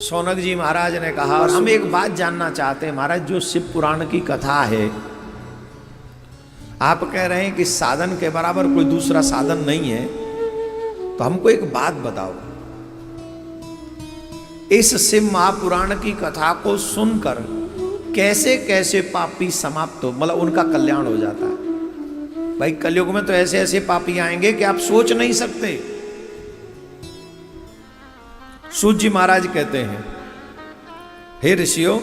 शौनक जी महाराज ने कहा, और हम एक बात जानना चाहते हैं महाराज, जो शिव पुराण की कथा है, आप कह रहे हैं कि साधन के बराबर कोई दूसरा साधन नहीं है, तो हमको एक बात बताओ, इस शिव महापुराण की कथा को सुनकर कैसे कैसे पापी समाप्त हो, मतलब उनका कल्याण हो जाता है। भाई कलयुग में तो ऐसे ऐसे पापी आएंगे कि आप सोच नहीं सकते। सूत जी महाराज कहते हैं, हे ऋषियों,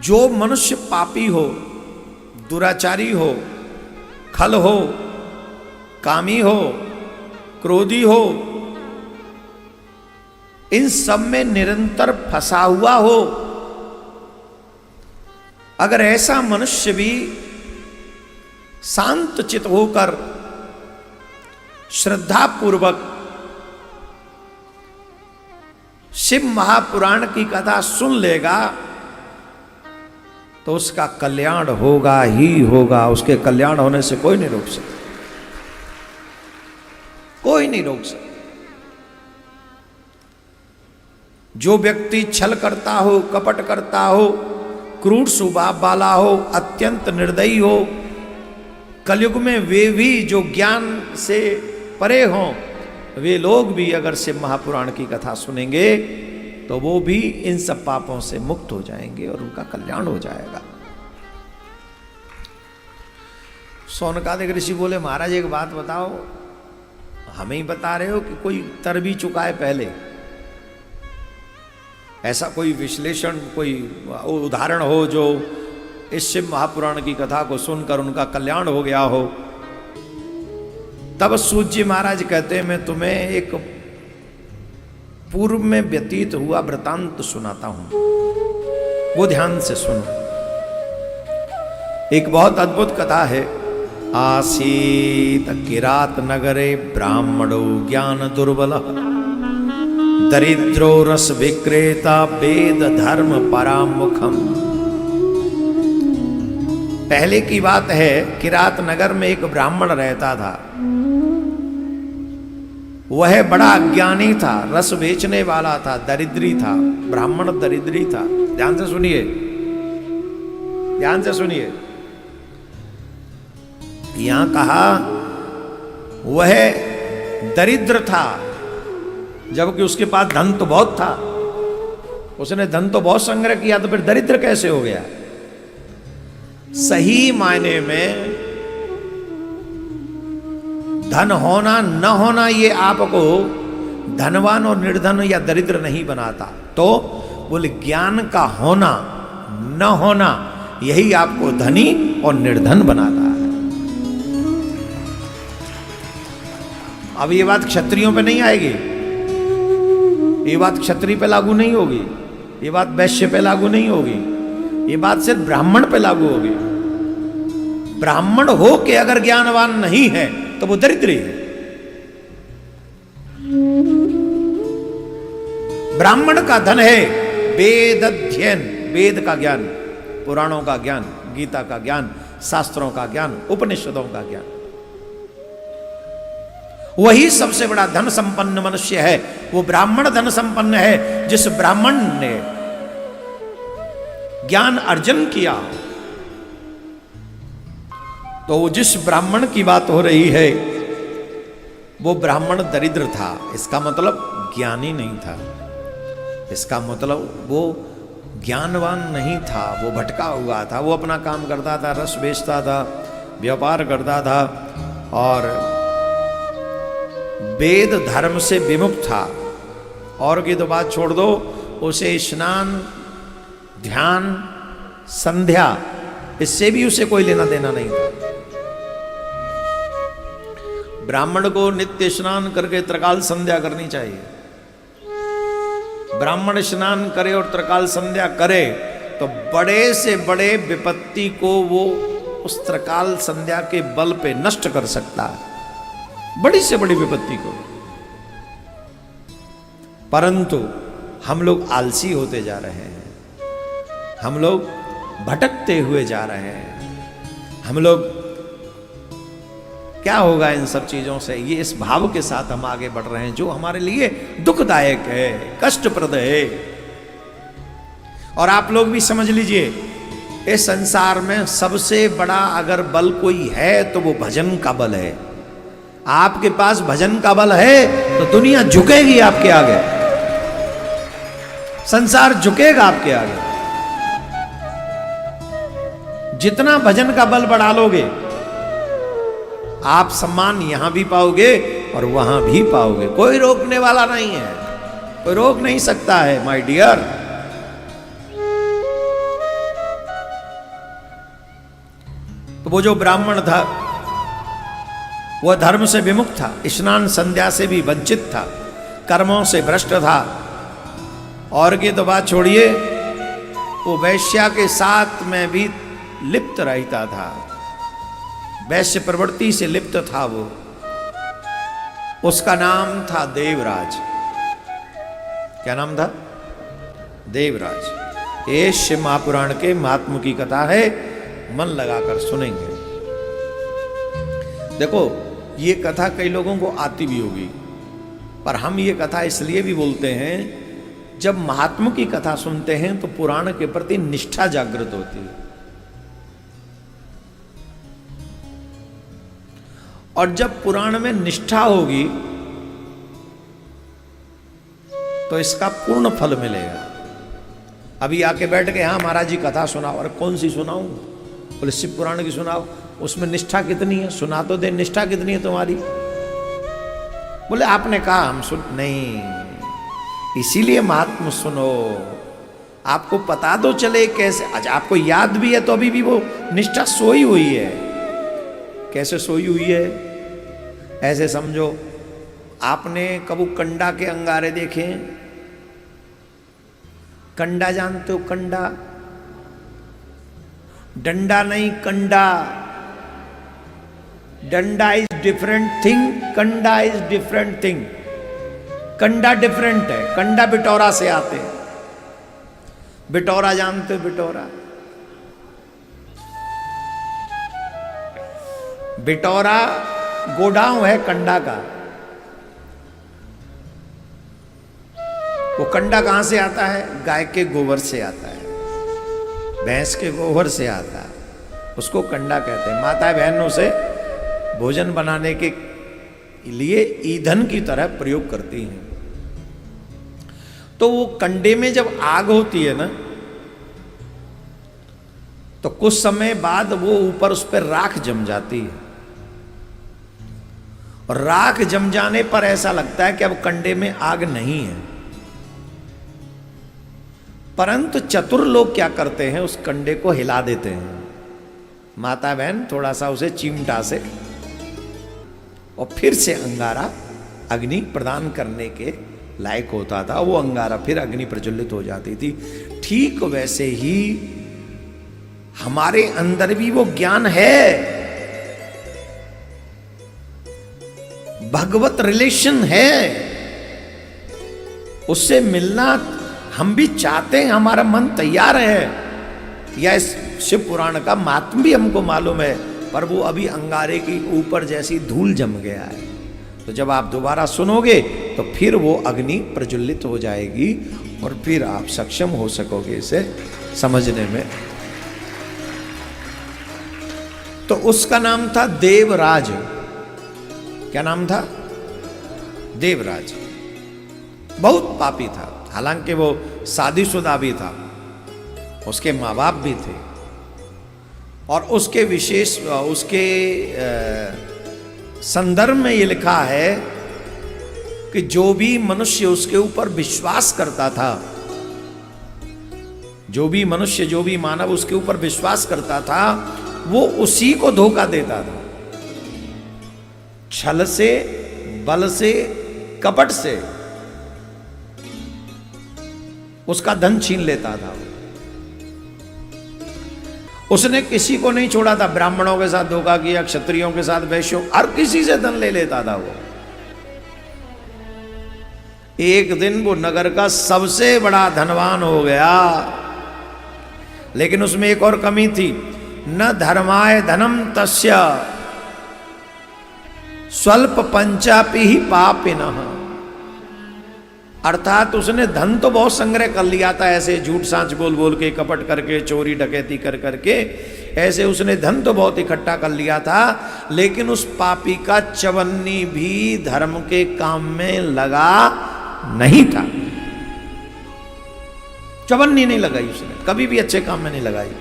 जो मनुष्य पापी हो, दुराचारी हो, खल हो, कामी हो, क्रोधी हो, इन सब में निरंतर फंसा हुआ हो, अगर ऐसा मनुष्य भी शांत चित होकर श्रद्धा पूर्वक शिव महापुराण की कथा सुन लेगा तो उसका कल्याण होगा ही होगा। उसके कल्याण होने से कोई नहीं रोक सकता, कोई नहीं रोक सकता। जो व्यक्ति छल करता हो, कपट करता हो, क्रूर स्वभाव वाला हो, अत्यंत निर्दयी हो, कलयुग में वे भी जो ज्ञान से परे हों, वे लोग भी अगर शिव महापुराण की कथा सुनेंगे तो वो भी इन सब पापों से मुक्त हो जाएंगे और उनका कल्याण हो जाएगा। शौनकादिक ऋषि बोले, महाराज एक बात बताओ, हमें ही बता रहे हो कि कोई तर भी चुका है पहले? ऐसा कोई विश्लेषण, कोई उदाहरण हो जो इस शिव महापुराण की कथा को सुनकर उनका कल्याण हो गया हो? तब सूत जी महाराज कहते हैं, मैं तुम्हें एक पूर्व में व्यतीत हुआ वृतांत सुनाता हूं, वो ध्यान से सुनो। एक बहुत अद्भुत कथा है। आसीत किरात नगरे ब्राह्मणो ज्ञान दुर्बल, दरिद्रो रस विक्रेता वेद धर्म परामुखम। पहले की बात है, किरात नगर में एक ब्राह्मण रहता था। वह बड़ा अज्ञानी था, रस बेचने वाला था, दरिद्री था, ब्राह्मण दरिद्री था। ध्यान से सुनिए, ध्यान से सुनिए। यहां कहा वह दरिद्र था, जबकि उसके पास धन तो बहुत था। उसने धन तो बहुत संग्रह किया, तो फिर दरिद्र कैसे हो गया? सही मायने में धन होना न होना ये आपको धनवान और निर्धन या दरिद्र नहीं बनाता। तो बोले ज्ञान का होना न होना यही आपको धनी और निर्धन बनाता है। अब ये बात क्षत्रियों पे नहीं आएगी, ये बात क्षत्रिय पे लागू नहीं होगी, ये बात वैश्य पे लागू नहीं होगी, ये बात सिर्फ ब्राह्मण पे लागू होगी। ब्राह्मण हो के अगर ज्ञानवान नहीं है तो वो दरिद्री है। ब्राह्मण का धन है वेद अध्ययन, वेद का ज्ञान, पुराणों का ज्ञान, गीता का ज्ञान, शास्त्रों का ज्ञान, उपनिषदों का ज्ञान। वही सबसे बड़ा धन संपन्न मनुष्य है। वो ब्राह्मण धन संपन्न है जिस ब्राह्मण ने ज्ञान अर्जन किया। तो जिस ब्राह्मण की बात हो रही है वो ब्राह्मण दरिद्र था, इसका मतलब ज्ञानी नहीं था, इसका मतलब वो ज्ञानवान नहीं था, वो भटका हुआ था। वो अपना काम करता था, रस बेचता था, व्यापार करता था और वेद धर्म से विमुक्त था। और की तो बात छोड़ दो, उसे स्नान, ध्यान, संध्या, इससे भी उसे कोई लेना देना नहीं था। ब्राह्मण को नित्य स्नान करके त्रिकाल संध्या करनी चाहिए। ब्राह्मण स्नान करे और त्रिकाल संध्या करे तो बड़े से बड़े विपत्ति को वो उस त्रिकाल संध्या के बल पे नष्ट कर सकता है, बड़ी से बड़ी विपत्ति को। परंतु हम लोग आलसी होते जा रहे हैं, हम लोग भटकते हुए जा रहे हैं, हम लोग क्या होगा इन सब चीजों से, ये इस भाव के साथ हम आगे बढ़ रहे हैं जो हमारे लिए दुखदायक है, कष्टप्रद है। और आप लोग भी समझ लीजिए, इस संसार में सबसे बड़ा अगर बल कोई है तो वो भजन का बल है। आपके पास भजन का बल है तो दुनिया झुकेगी आपके आगे, संसार झुकेगा आपके आगे। जितना भजन का बल बढ़ा लोगे, आप सम्मान यहां भी पाओगे और वहां भी पाओगे। कोई रोकने वाला नहीं है, कोई रोक नहीं सकता है माय डियर। तो वो जो ब्राह्मण था वह धर्म से विमुख था, स्नान संध्या से भी वंचित था, कर्मों से भ्रष्ट था। और की तो बात छोड़िए, वो वैश्या के साथ में भी लिप्त रहता था, वैश्य प्रवृत्ति से लिप्त था वो। उसका नाम था देवराज। क्या नाम था? देवराज। ये शिव महापुराण के महात्मा की कथा है, मन लगाकर सुनेंगे। देखो, ये कथा कई लोगों को आती भी होगी, पर हम ये कथा इसलिए भी बोलते हैं, जब महात्मा की कथा सुनते हैं तो पुराण के प्रति निष्ठा जागृत होती है। और जब पुराण में निष्ठा होगी तो इसका पूर्ण फल मिलेगा। अभी आके बैठ के, हाँ महाराज जी कथा सुनाओ। और कौन सी सुनाऊं? बोले शिव पुराण की सुनाओ। उसमें निष्ठा कितनी है? सुना तो दे, निष्ठा कितनी है तुम्हारी? बोले आपने कहा हम सुन नहीं, इसीलिए महात्मा सुनो, आपको पता तो चले कैसे। अच्छा, आपको याद भी है तो अभी भी वो निष्ठा सोई हुई है। कैसे सोई हुई है? ऐसे समझो, आपने कबू कंडा के अंगारे देखे? कंडा जानते हो? कंडा, डंडा नहीं, कंडा। डंडा इज डिफरेंट थिंग, कंडा इज डिफरेंट थिंग। कंडा डिफरेंट है, कंडा बिटौरा से आते हैं। बिटौरा जानते हो? बिटौरा, बिटौरा गोडाउन है कंडा का। वो कंडा कहां से आता है? गाय के गोबर से आता है, भैंस के गोबर से आता है, उसको कंडा कहते हैं। माता बहनों से भोजन बनाने के लिए ईंधन की तरह प्रयोग करती हैं। तो वो कंडे में जब आग होती है ना, तो कुछ समय बाद वो ऊपर उस पर राख जम जाती है। और राख जम जाने पर ऐसा लगता है कि अब कंडे में आग नहीं है। परंतु चतुर लोग क्या करते हैं, उस कंडे को हिला देते हैं। माता बहन थोड़ा सा उसे चिमटा से, और फिर से अंगारा अग्नि प्रदान करने के लायक होता था। वो अंगारा फिर अग्नि प्रज्वलित हो जाती थी। ठीक वैसे ही हमारे अंदर भी वो ज्ञान है, भगवत रिलेशन है, उससे मिलना हम भी चाहते हैं, हमारा मन तैयार है। या इस शिव पुराण का महात्म भी हमको मालूम है, पर वो अभी अंगारे की ऊपर जैसी धूल जम गया है। तो जब आप दोबारा सुनोगे तो फिर वो अग्नि प्रज्वलित हो जाएगी और फिर आप सक्षम हो सकोगे इसे समझने में। तो उसका नाम था देवराज। क्या नाम था? देवराज। बहुत पापी था, हालांकि वो शादीशुदा भी था, उसके माँ बाप भी थे। और उसके विशेष, उसके संदर्भ में ये लिखा है कि जो भी मनुष्य उसके ऊपर विश्वास करता था, जो भी मनुष्य, जो भी मानव उसके ऊपर विश्वास करता था, वो उसी को धोखा देता था। छल से, बल से, कपट से उसका धन छीन लेता था। उसने किसी को नहीं छोड़ा था। ब्राह्मणों के साथ धोखा किया, क्षत्रियों के साथ, वैश्यों, हर किसी से धन ले लेता था वो। एक दिन वो नगर का सबसे बड़ा धनवान हो गया। लेकिन उसमें एक और कमी थी, न धर्माय धनम तस्य। स्वल्प पंचापि ही पापिनः, अर्थात उसने धन तो बहुत संग्रह कर लिया था, ऐसे झूठ सांच बोल बोल के, कपट करके, चोरी डकैती कर करके, ऐसे उसने धन तो बहुत इकट्ठा कर लिया था, लेकिन उस पापी का चवन्नी भी धर्म के काम में लगा नहीं था। चवन्नी नहीं लगाई उसने, कभी भी अच्छे काम में नहीं लगाई।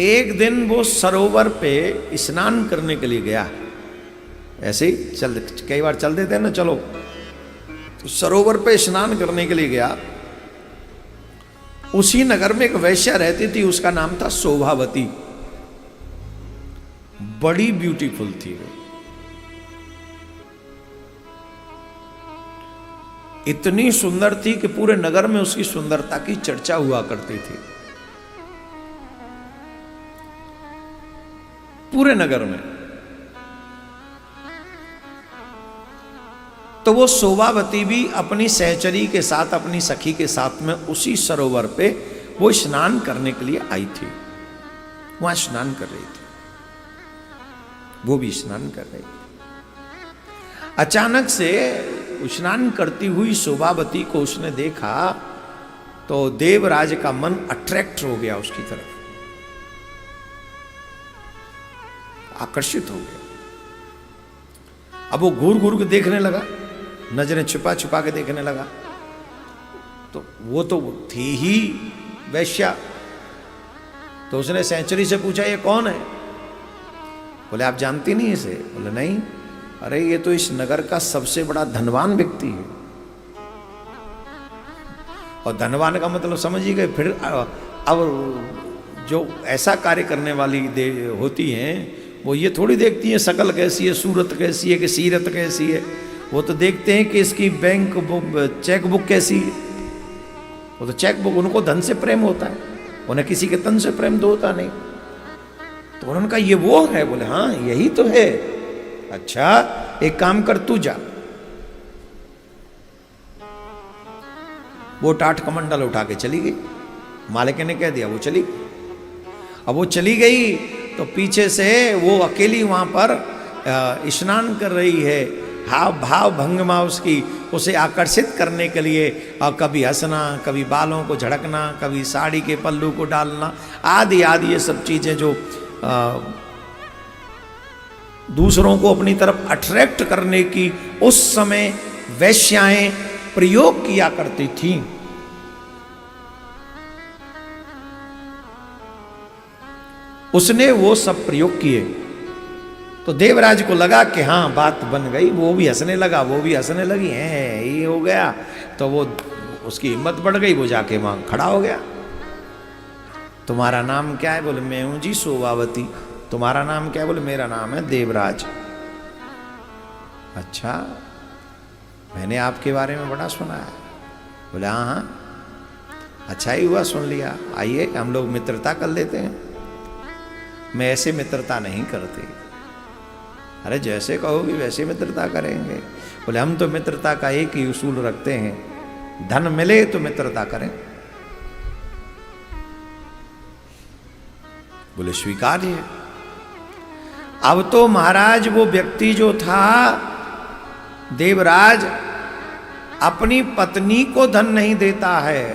एक दिन वो सरोवर पे स्नान करने के लिए गया, ऐसे ही कई बार चल देते हैं ना, चलो, तो सरोवर पे स्नान करने के लिए गया। उसी नगर में एक वैश्या रहती थी, उसका नाम था शोभावती, बड़ी ब्यूटीफुल थी वो, इतनी सुंदर थी कि पूरे नगर में उसकी सुंदरता की चर्चा हुआ करती थी, पूरे नगर में। तो वो शोभावती भी अपनी सहचरी के साथ, अपनी सखी के साथ में उसी सरोवर पे वो स्नान करने के लिए आई थी, वहां स्नान कर रही थी, वो भी स्नान कर रही थी। अचानक से स्नान करती हुई शोभावती को उसने देखा तो देवराज का मन अट्रैक्ट हो गया उसकी तरफ, आकर्षित हो गया। अब वो घूर घूर के देखने लगा, नजरें छुपा छुपा के देखने लगा। तो वो तो थी ही वैश्या, तो उसने सहचरी से पूछा ये कौन है? बोले आप जानती नहीं इसे? बोले नहीं। अरे ये तो इस नगर का सबसे बड़ा धनवान व्यक्ति है। और धनवान का मतलब समझ ही गए। फिर अब जो ऐसा कार्य करने वाली होती हैं वो ये थोड़ी देखती हैं शकल कैसी है, सूरत कैसी है, कि सीरत कैसी है। वो तो देखते हैं कि इसकी बैंक बुक, चेक बुक कैसी है। वो तो चेक बुक, उनको धन से प्रेम होता है, उन्हें किसी के तन से प्रेम तो होता नहीं। तो उन्होंने कहा ये वो है? बोले हाँ यही तो है। अच्छा एक काम कर, तू जा। वो टाट कमंडल उठा के चली गई, मालिक ने कह दिया, वो चली गई। अब वो चली गई तो पीछे से वो अकेली वहां पर स्नान कर रही है। हाव भाव भंगिमा उसकी उसे आकर्षित करने के लिए, और कभी हंसना, कभी बालों को झड़कना, कभी साड़ी के पल्लू को डालना, आदि आदि ये सब चीजें जो दूसरों को अपनी तरफ अट्रैक्ट करने की उस समय वैश्याएं प्रयोग किया करती थीं। उसने वो सब प्रयोग किए तो देवराज को लगा कि हाँ बात बन गई। वो भी हंसने लगा, वो भी हंसने लगी, है ये हो गया। तो वो उसकी हिम्मत बढ़ गई, वो जाके वहां खड़ा हो गया। तुम्हारा नाम क्या है? बोले मैं हूं जी शोभावती। तुम्हारा नाम क्या है? बोले मेरा नाम है देवराज। अच्छा मैंने आपके बारे में बड़ा सुना है। बोले हाँ हाँ, अच्छा ही हुआ सुन लिया, आइए हम लोग मित्रता कर लेते हैं। मैं ऐसे मित्रता नहीं करते। अरे जैसे कहोगे वैसे मित्रता करेंगे। बोले हम तो मित्रता का एक ही उसूल रखते हैं, धन मिले तो मित्रता करें। बोले स्वीकार्य है। अब तो महाराज वो व्यक्ति जो था देवराज, अपनी पत्नी को धन नहीं देता है,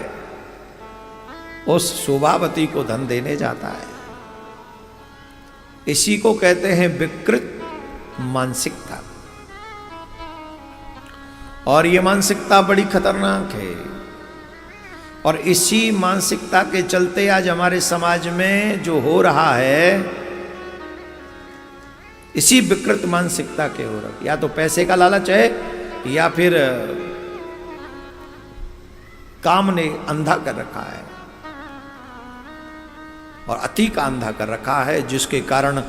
उस शोभावती को धन देने जाता है। इसी को कहते हैं विकृत मानसिकता। और ये मानसिकता बड़ी खतरनाक है। और इसी मानसिकता के चलते आज हमारे समाज में जो हो रहा है, इसी विकृत मानसिकता के हो रहा है। या तो पैसे का लालच है, या फिर काम ने अंधा कर रखा है, और अति का अंधा कर रखा है, जिसके कारण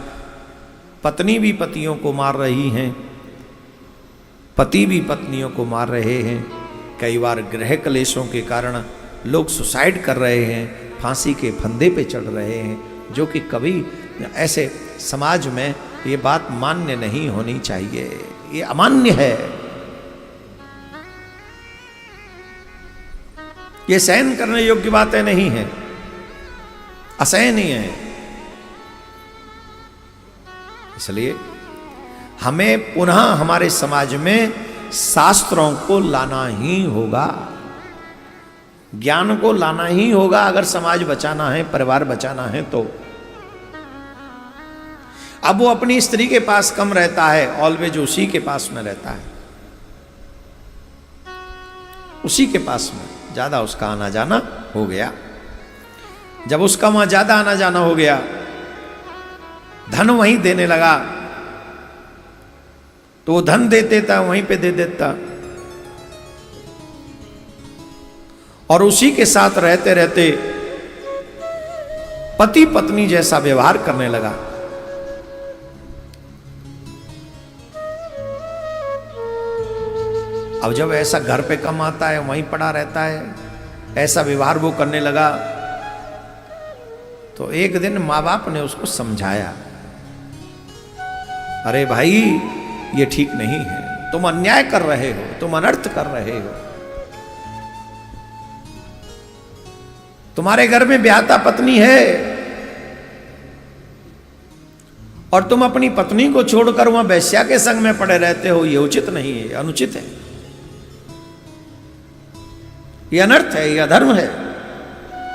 पत्नी भी पतियों को मार रही हैं, पति भी पत्नियों को मार रहे हैं। कई बार गृह क्लेशों के कारण लोग सुसाइड कर रहे हैं, फांसी के फंदे पे चढ़ रहे हैं, जो कि कभी ऐसे समाज में ये बात मान्य नहीं होनी चाहिए। ये अमान्य है, ये सहन करने योग्य बातें नहीं है, असहनीय है। इसलिए हमें पुनः हमारे समाज में शास्त्रों को लाना ही होगा, ज्ञान को लाना ही होगा अगर समाज बचाना है, परिवार बचाना है तो। अब वो अपनी स्त्री के पास कम रहता है, ऑलवेज उसी के पास में रहता है, उसी के पास में ज्यादा उसका आना जाना हो गया। जब उसका वहां ज्यादा आना जाना हो गया, धन वहीं देने लगा, तो वो धन दे देता, वहीं पे दे देता, और उसी के साथ रहते रहते पति पत्नी जैसा व्यवहार करने लगा। अब जब ऐसा घर पे कम आता है, वहीं पड़ा रहता है, ऐसा व्यवहार वो करने लगा, तो एक दिन माँ बाप ने उसको समझाया, अरे भाई ये ठीक नहीं है, तुम अन्याय कर रहे हो, तुम अनर्थ कर रहे हो। तुम्हारे घर में ब्याहता पत्नी है और तुम अपनी पत्नी को छोड़कर वहां वेश्या के संग में पड़े रहते हो, ये उचित नहीं है, अनुचित है, ये अनर्थ है, ये अधर्म है,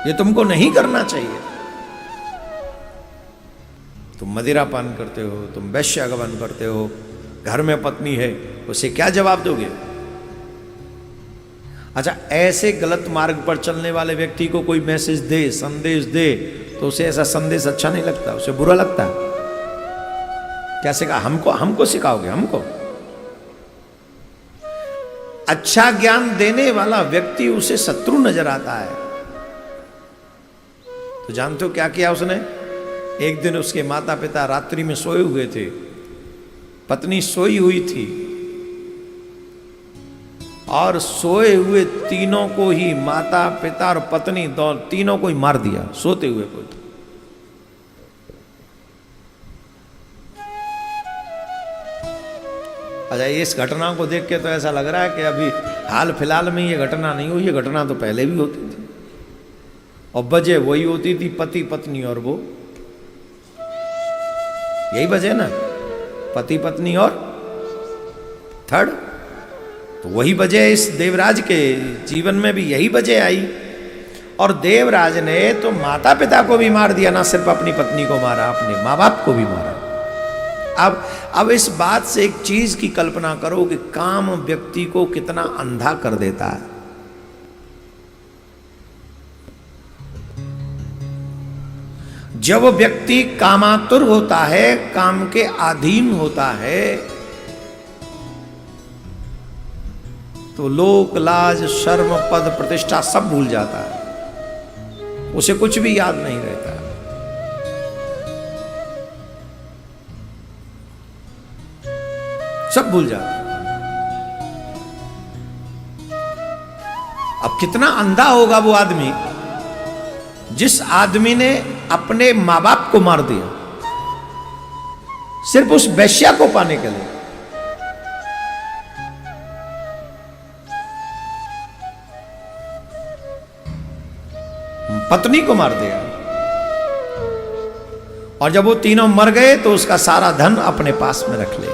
ये तुमको नहीं करना चाहिए। तुम मदिरा पान करते हो, तुम वैश्यागमन करते हो, घर में पत्नी है, उसे क्या जवाब दोगे? अच्छा, ऐसे गलत मार्ग पर चलने वाले व्यक्ति को कोई मैसेज दे, संदेश दे, तो उसे ऐसा संदेश अच्छा नहीं लगता, उसे बुरा लगता। क्या सिखा? हमको सिखाओगे? हमको अच्छा ज्ञान देने वाला व्यक्ति उसे शत्रु नजर आता है। तो जानते हो क्या किया उसने? एक दिन उसके माता पिता रात्रि में सोए हुए थे, पत्नी सोई हुई थी, और सोए हुए तीनों को ही, माता पिता और पत्नी तीनों को ही मार दिया, सोते हुए को। अच्छा, इस घटना को देख के तो ऐसा लग रहा है कि अभी हाल फिलहाल में ये घटना नहीं हुई, ये घटना तो पहले भी होती थी, और वजह वही होती थी, पति पत्नी और वो, यही वजह ना, पति पत्नी और थर्ड, तो वही वजह इस देवराज के जीवन में भी यही वजह आई। और देवराज ने तो माता पिता को भी मार दिया, ना सिर्फ अपनी पत्नी को मारा, अपने माँ बाप को भी मारा। अब इस बात से एक चीज की कल्पना करो कि काम व्यक्ति को कितना अंधा कर देता है। जब व्यक्ति कामातुर होता है, काम के अधीन होता है, तो लोक लाज शर्म पद प्रतिष्ठा सब भूल जाता है, उसे कुछ भी याद नहीं रहता। सब भूल जाता। अब कितना अंधा होगा वो आदमी, जिस आदमी ने अपने मां बाप को मार दिया सिर्फ उस वेश्या को पाने के लिए। पत्नी को मार दिया, और जब वो तीनों मर गए तो उसका सारा धन अपने पास में रख लिया।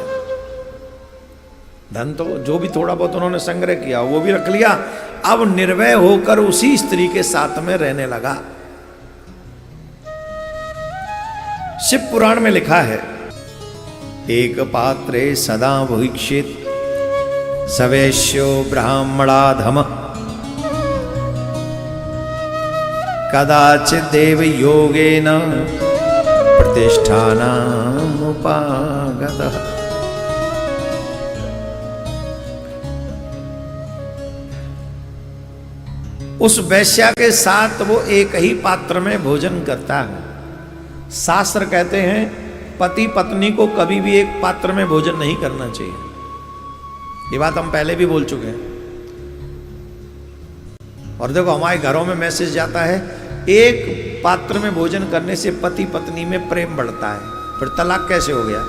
धन तो जो भी थोड़ा बहुत उन्होंने संग्रह किया वो भी रख लिया। अब निर्भय होकर उसी स्त्री के साथ में रहने लगा। शिव पुराण में लिखा है, एक पात्रे सदा भुक्षित सवैश्यो ब्राह्मणाधम कदाचित देव योगेन प्रतिष्ठानामुपागतः। उस वैश्या के साथ वो एक ही पात्र में भोजन करता है। शास्त्र कहते हैं पति पत्नी को कभी भी एक पात्र में भोजन नहीं करना चाहिए। ये बात हम पहले भी बोल चुके हैं। और देखो हमारे घरों में मैसेज जाता है, एक पात्र में भोजन करने से पति पत्नी में प्रेम बढ़ता है। फिर तलाक कैसे हो गया?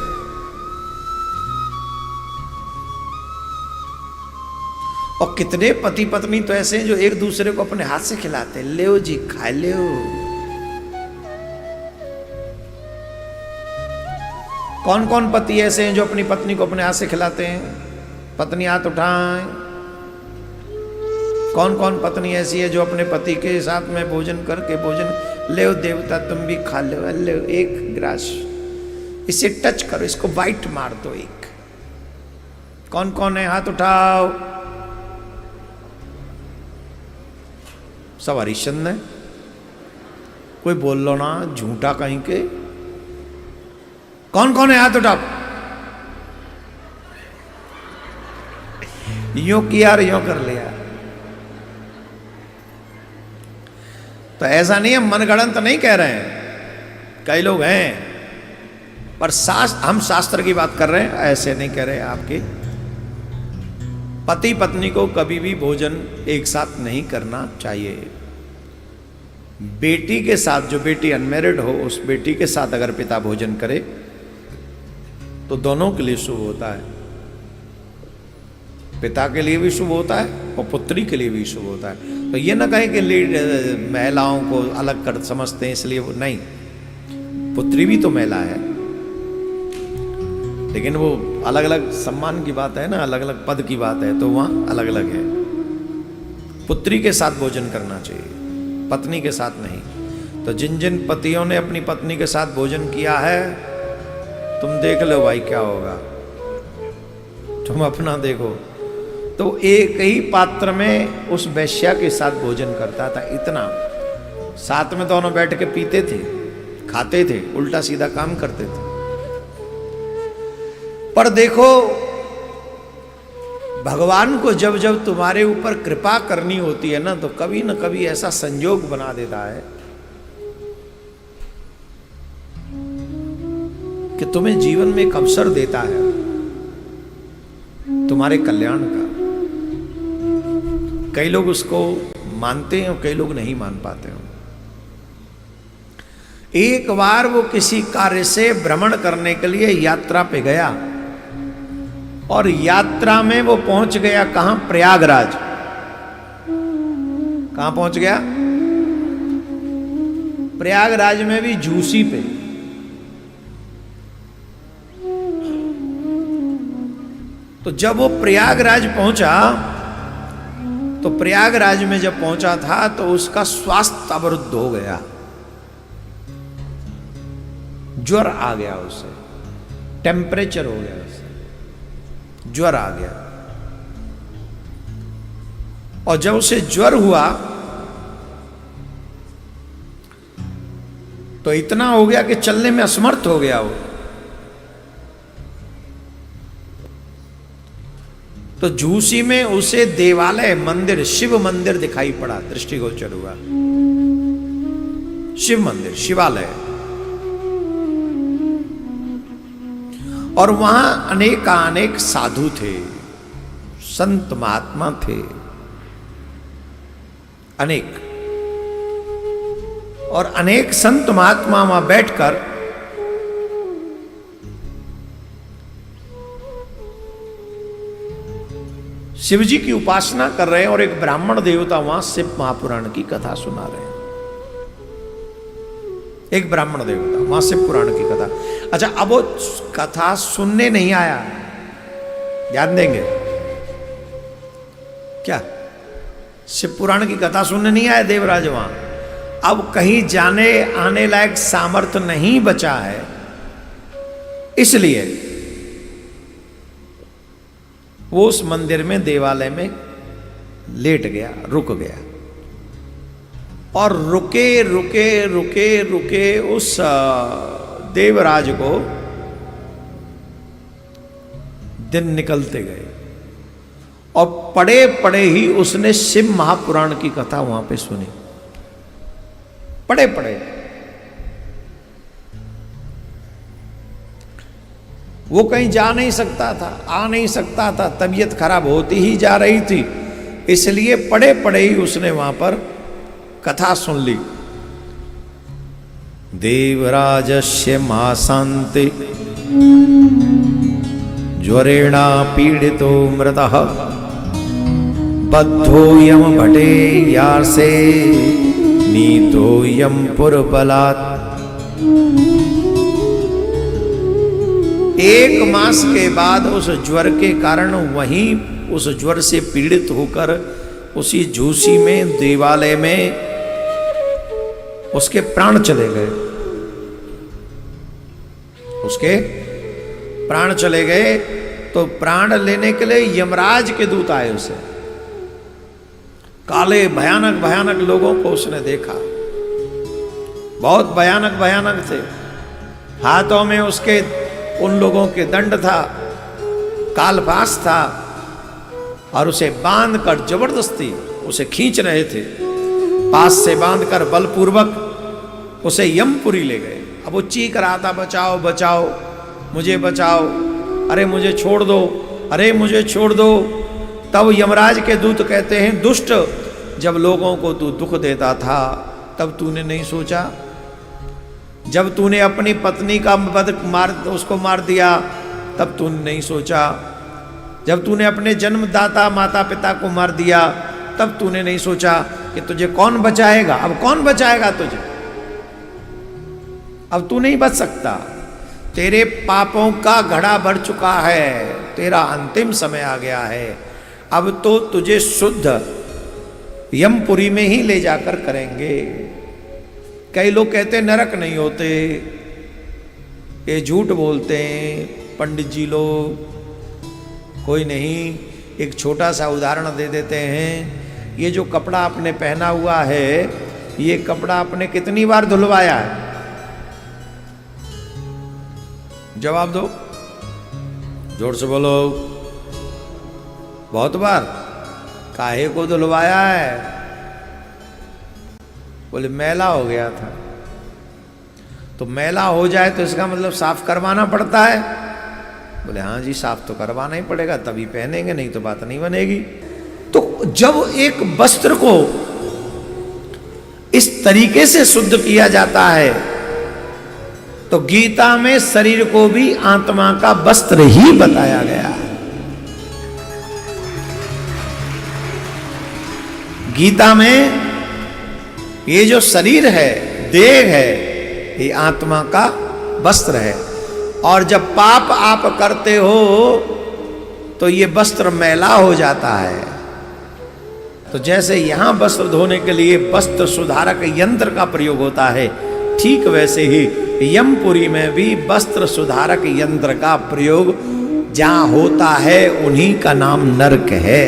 और कितने पति पत्नी तो ऐसे हैं जो एक दूसरे को अपने हाथ से खिलाते हैं, ले जी खा लो। कौन कौन पति ऐसे हैं जो अपनी पत्नी को अपने हाथ से खिलाते हैं? पत्नी हाथ उठाएं। कौन कौन पत्नी ऐसी है जो अपने पति के साथ में भोजन करके भोजन ले देवता तुम भी खा लो, ले एक गिलास, इसे टच करो, इसको वाइट मार दो एक। कौन कौन है? हाथ उठाओ। सब हरिश्चंद्र है। कोई बोल लो ना, झूठा कहीं के। कौन कौन है? हाथ उठाओ। यूं किया और यूं कर लिया। तो ऐसा नहीं है, मनगढ़ंत नहीं कह रहे हैं, कई लोग हैं, पर हम शास्त्र की बात कर रहे हैं, ऐसे नहीं कह रहे। आपके पति पत्नी को कभी भी भोजन एक साथ नहीं करना चाहिए। बेटी के साथ, जो बेटी अनमैरिड हो, उस बेटी के साथ अगर पिता भोजन करे तो दोनों के लिए शुभ होता है। पिता के लिए भी शुभ होता है और पुत्री के लिए भी शुभ होता है। तो ये ना कहें कि महिलाओं को अलग कर समझते हैं इसलिए वो नहीं, पुत्री भी तो महिला है, लेकिन वो अलग अलग सम्मान की बात है ना, अलग अलग पद की बात है, तो वहां अलग अलग है। पुत्री के साथ भोजन करना चाहिए, पत्नी के साथ नहीं। तो जिन जिन पतियों ने अपनी पत्नी के साथ भोजन किया है, तुम देख लो भाई क्या होगा, तुम अपना देखो। तो एक ही पात्र में उस वैश्या के साथ भोजन करता था, इतना साथ में दोनों बैठ के पीते थे, खाते थे, उल्टा सीधा काम करते थे। पर देखो, भगवान को जब जब तुम्हारे ऊपर कृपा करनी होती है ना, तो कभी न कभी ऐसा संयोग बना देता है कि तुम्हें जीवन में एक अवसर देता है तुम्हारे कल्याण का। कई लोग उसको मानते हैं और कई लोग नहीं मान पाते हैं। एक बार वो किसी कार्य से भ्रमण करने के लिए यात्रा पे गया, और यात्रा में वो पहुंच गया कहां? प्रयागराज। कहां पहुंच गया? प्रयागराज में भी झूसी पे। तो जब वो प्रयागराज पहुंचा, तो प्रयागराज में जब पहुंचा था तो उसका स्वास्थ्य अवरुद्ध हो गया, ज्वर आ गया उसे, टेम्परेचर हो गया उसे, ज्वर आ गया। और जब उसे ज्वर हुआ तो इतना हो गया कि चलने में असमर्थ हो गया वो। तो झूसी में उसे देवालय, मंदिर, शिव मंदिर दिखाई पड़ा, दृष्टिगोचर हुआ। शिव मंदिर, शिवालय। और वहां अनेकानेक साधु थे, संत महात्मा थे, अनेक। और अनेक संत महात्मा वहां बैठकर शिव जी की उपासना कर रहे हैं, और एक ब्राह्मण देवता वहां शिव महापुराण की कथा सुना रहे हैं। एक ब्राह्मण देवता वहां शिव पुराण की कथा। अच्छा, अब वो कथा सुनने नहीं आया, ध्यान देंगे क्या? शिव पुराण की कथा सुनने नहीं आया देवराज वहां। अब कहीं जाने आने लायक सामर्थ्य नहीं बचा है, इसलिए वो उस मंदिर में, देवालय में लेट गया, रुक गया। और रुके रुके रुके रुके उस देवराज को दिन निकलते गए, और पड़े पड़े ही उसने शिव महापुराण की कथा वहां पे सुनी। पड़े पड़े वो कहीं जा नहीं सकता था, आ नहीं सकता था, तबीयत खराब होती ही जा रही थी, इसलिए पड़े पड़े ही उसने वहां पर कथा सुन ली। देवराजस्य महाशान्ति ज्वरेणा पीड़ितो मृतः बद्धो यम भटे यासे नीतो यम पुरबलात्। 1 मास के बाद उस ज्वर के कारण वहीं उस ज्वर से पीड़ित होकर उसी झूसी में देवालय में उसके प्राण चले गए। उसके प्राण चले गए तो प्राण लेने के लिए यमराज के दूत आए उसे। काले भयानक भयानक लोगों को उसने देखा, बहुत भयानक भयानक थे। हाथों में उसके उन लोगों के दंड था, कालपाश था, और उसे बांधकर जबरदस्ती उसे खींच रहे थे। पास से बांधकर बलपूर्वक उसे यमपुरी ले गए। अब वो चीख रहा था, बचाओ बचाओ, मुझे बचाओ, अरे मुझे छोड़ दो, अरे मुझे छोड़ दो। तब यमराज के दूत कहते हैं, दुष्ट, जब लोगों को तू दुख देता था तब तूने नहीं सोचा? जब तूने अपनी पत्नी का उसको मार दिया तब तूने नहीं सोचा? जब तूने अपने जन्मदाता माता पिता को मार दिया तब तूने नहीं सोचा कि तुझे कौन बचाएगा? अब कौन बचाएगा तुझे? अब तू नहीं बच सकता, तेरे पापों का घड़ा भर चुका है, तेरा अंतिम समय आ गया है। अब तो तुझे शुद्ध यमपुरी में ही ले जाकर करेंगे। कई लोग कहते हैं नरक नहीं होते, ये झूठ बोलते हैं पंडित जी लोग। कोई नहीं, एक छोटा सा उदाहरण दे देते हैं। ये जो कपड़ा आपने पहना हुआ है, ये कपड़ा आपने कितनी बार धुलवाया है? जवाब दो, जोर से बोलो। बहुत बार। काहे को धुलवाया है? बोले मैला हो गया था। तो मैला हो जाए तो इसका मतलब साफ करवाना पड़ता है? बोले हाँ जी, साफ तो करवाना ही पड़ेगा, तभी पहनेंगे, नहीं तो बात नहीं बनेगी। तो जब एक वस्त्र को इस तरीके से शुद्ध किया जाता है तो गीता में शरीर को भी आत्मा का वस्त्र ही बताया गया है। गीता में ये जो शरीर है, देह है, ये आत्मा का वस्त्र है। और जब पाप आप करते हो तो ये वस्त्र मैला हो जाता है। तो जैसे यहां वस्त्र धोने के लिए वस्त्र सुधारक यंत्र का प्रयोग होता है, ठीक वैसे ही यमपुरी में भी वस्त्र सुधारक यंत्र का प्रयोग जहां होता है उन्हीं का नाम नरक है।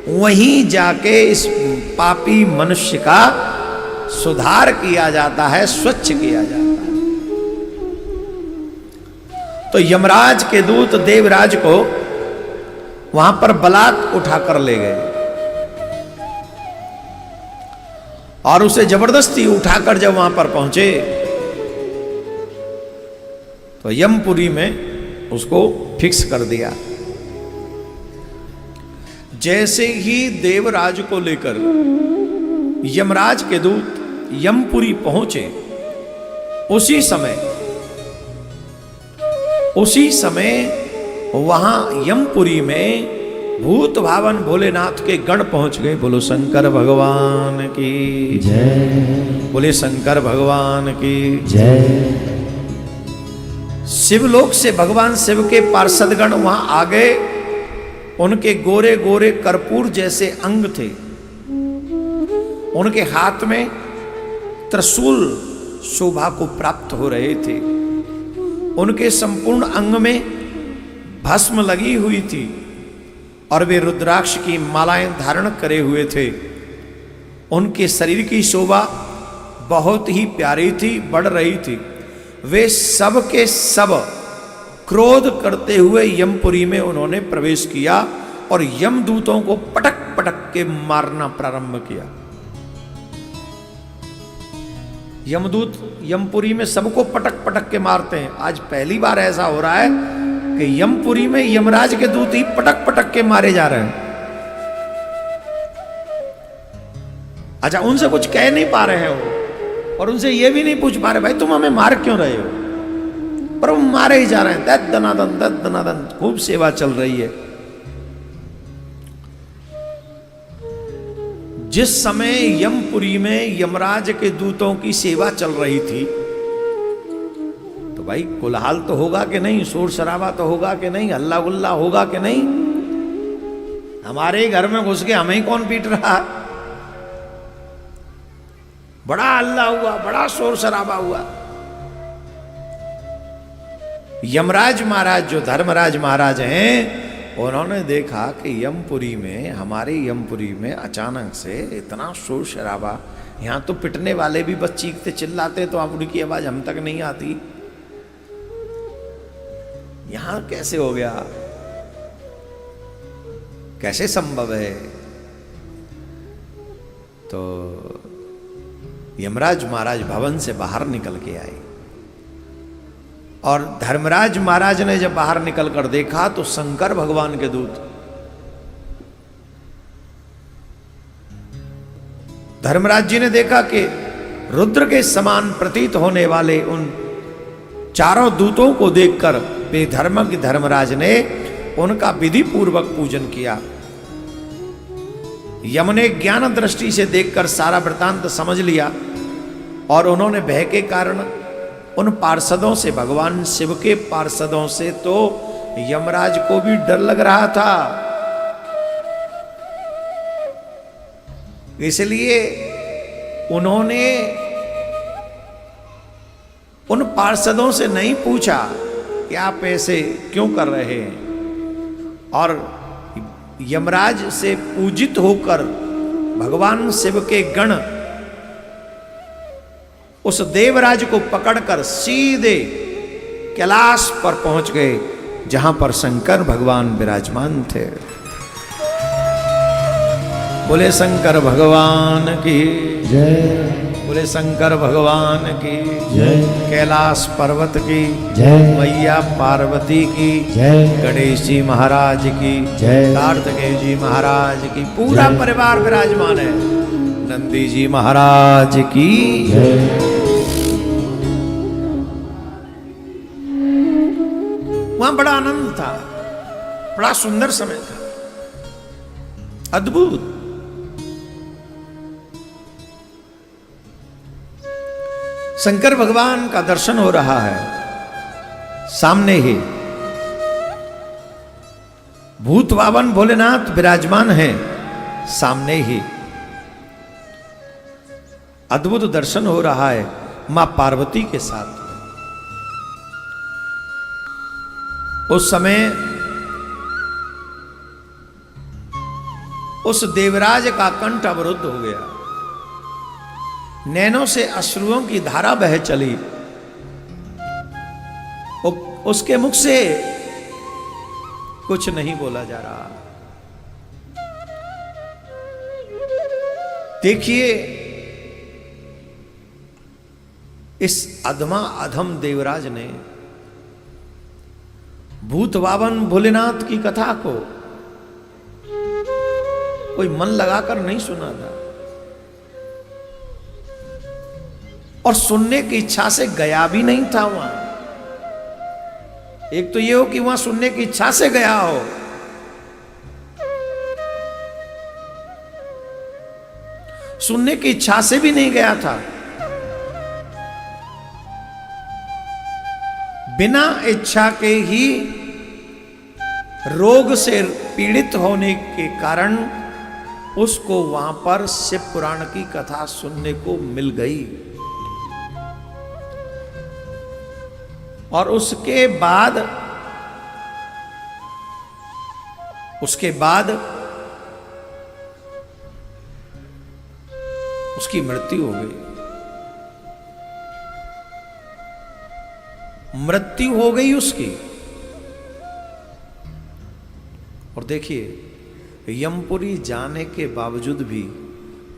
वहीं जाके इस पापी मनुष्य का सुधार किया जाता है, स्वच्छ किया जाता है। तो यमराज के दूत देवराज को वहां पर बलात् उठाकर ले गए और उसे जबरदस्ती उठाकर जब वहां पर पहुंचे तो यमपुरी में उसको फिक्स कर दिया। जैसे ही देवराज को लेकर यमराज के दूत यमपुरी पहुंचे, उसी समय वहां यमपुरी में भूत भावन भोलेनाथ के गण पहुंच गए। बोलो शंकर भगवान की जय, बोले शंकर भगवान की जय। शिवलोक से भगवान शिव के पार्षदगण वहां आ गए। उनके गोरे गोरे कर्पूर जैसे अंग थे, उनके हाथ में त्रिशूल शोभा को प्राप्त हो रहे थे, उनके संपूर्ण अंग में भस्म लगी हुई थी और वे रुद्राक्ष की मालाएं धारण करे हुए थे। उनके शरीर की शोभा बहुत ही प्यारी थी, बढ़ रही थी। वे सब के सब क्रोध करते हुए यमपुरी में उन्होंने प्रवेश किया और यमदूतों को पटक पटक के मारना प्रारंभ किया। यमदूत यमपुरी में सबको पटक पटक के मारते हैं। आज पहली बार ऐसा हो रहा है कि यमपुरी में यमराज के दूत ही पटक पटक के मारे जा रहे हैं। अच्छा, उनसे कुछ कह नहीं पा रहे हैं वो, और उनसे ये भी नहीं पूछ पा रहे भाई तुम हमें मार क्यों रहे हो, पर वो मारे ही जा रहे हैं। दत्त दनादन खूब सेवा चल रही है। जिस समय यमपुरी में यमराज के दूतों की सेवा चल रही थी तो भाई कोलाहल तो होगा कि नहीं, शोर शराबा तो होगा कि नहीं, हल्ला गुल्ला होगा कि नहीं। हमारे ही घर में घुस के हमें ही कौन पीट रहा। बड़ा हल्ला हुआ, बड़ा शोर शराबा हुआ। यमराज महाराज जो धर्मराज महाराज हैं, उन्होंने देखा कि यमपुरी में, हमारे यमपुरी में अचानक से इतना शोर शराबा, यहां तो पिटने वाले भी बस चीखते चिल्लाते तो आप उनकी आवाज हम तक नहीं आती, यहां कैसे हो गया, कैसे संभव है। तो यमराज महाराज भवन से बाहर निकल के आए और धर्मराज महाराज ने जब बाहर निकल कर देखा तो शंकर भगवान के दूत धर्मराज जी ने देखा कि रुद्र के समान प्रतीत होने वाले उन चारों दूतों को देखकर बेधर्म के धर्मराज ने उनका विधि पूर्वक पूजन किया। यम ने ज्ञान दृष्टि से देखकर सारा वृतांत समझ लिया और उन्होंने भय के कारण उन पार्षदों से, भगवान शिव के पार्षदों से तो यमराज को भी डर लग रहा था, इसलिए उन्होंने उन पार्षदों से नहीं पूछा कि आप ऐसे क्यों कर रहे हैं, और यमराज से पूजित होकर भगवान शिव के गण उस देवराज को पकड़कर सीधे कैलाश पर पहुंच गए, जहां पर शंकर भगवान विराजमान थे। बोले शंकर भगवान की जय, बोले शंकर भगवान की जय, कैलाश पर्वत की जय, मैया पार्वती की जय, गणेश जी महाराज की जय, कार्तिकेय जी महाराज की, पूरा परिवार विराजमान है, नंदी जी महाराज की जय। वहां बड़ा आनंद था, बड़ा सुंदर समय था, अद्भुत। शंकर भगवान का दर्शन हो रहा है, सामने ही भूत वावन भोलेनाथ विराजमान हैं, सामने ही अद्भुत दर्शन हो रहा है मां पार्वती के साथ। उस समय उस देवराज का कंठ अवरुद्ध हो गया, नैनों से अश्रुओं की धारा बह चली, उसके मुख से कुछ नहीं बोला जा रहा। देखिए इस अधमा अधम देवराज ने भूत वावन भोलेनाथ की कथा को कोई मन लगाकर नहीं सुना था, और सुनने की इच्छा से गया भी नहीं था वहां। एक तो ये हो कि वहां सुनने की इच्छा से गया हो, सुनने की इच्छा से भी नहीं गया था, बिना इच्छा के ही रोग से पीड़ित होने के कारण उसको वहां पर शिव पुराण की कथा सुनने को मिल गई। और उसके बाद उसकी मृत्यु हो गई, मृत्यु हो गई उसकी। और देखिए यमपुरी जाने के बावजूद भी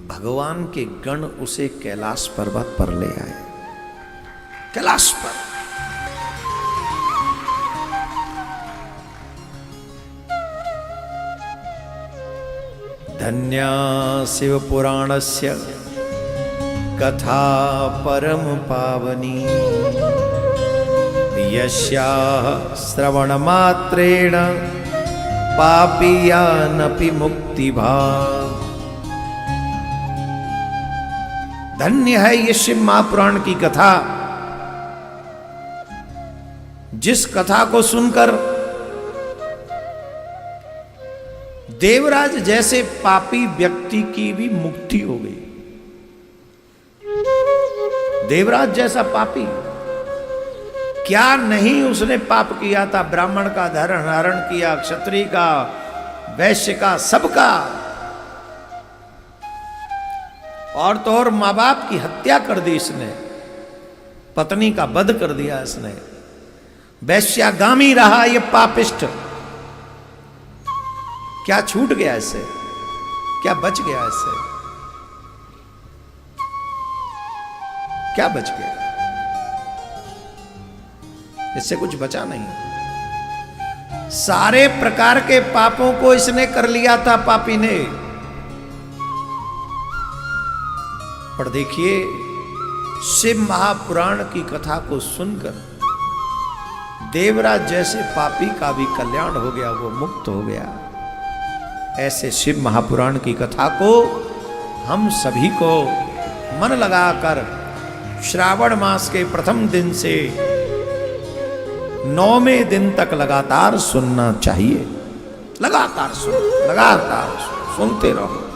भगवान के गण उसे कैलाश पर्वत पर ले आए, कैलाश पर। धन्या शिव पुराणस्य कथा परम पावनी, यस्याः श्रवण मात्रेण पापीयानपि मुक्ति भाव। धन्य है ये शिव महापुराण की कथा, जिस कथा को सुनकर देवराज जैसे पापी व्यक्ति की भी मुक्ति हो गई। देवराज जैसा पापी, क्या नहीं उसने पाप किया था। ब्राह्मण का धर्म हरण किया, क्षत्रिय का, वैश्य का, सबका। और तो और मां बाप की हत्या कर दी इसने, पत्नी का वध कर दिया इसने। वैश्यागामी रहा ये पापिष्ट। क्या छूट गया इससे? क्या बच गया इससे? क्या बच गया? इससे कुछ बचा नहीं। सारे प्रकार के पापों को इसने कर लिया था पापी ने। पर देखिए, शिव महापुराण की कथा को सुनकर देवराज जैसे पापी का भी कल्याण हो गया, वो मुक्त हो गया। ऐसे शिव महापुराण की कथा को हम सभी को मन लगाकर श्रावण मास के प्रथम दिन से 9वें दिन तक लगातार सुनना चाहिए। लगातार सुनते रहो।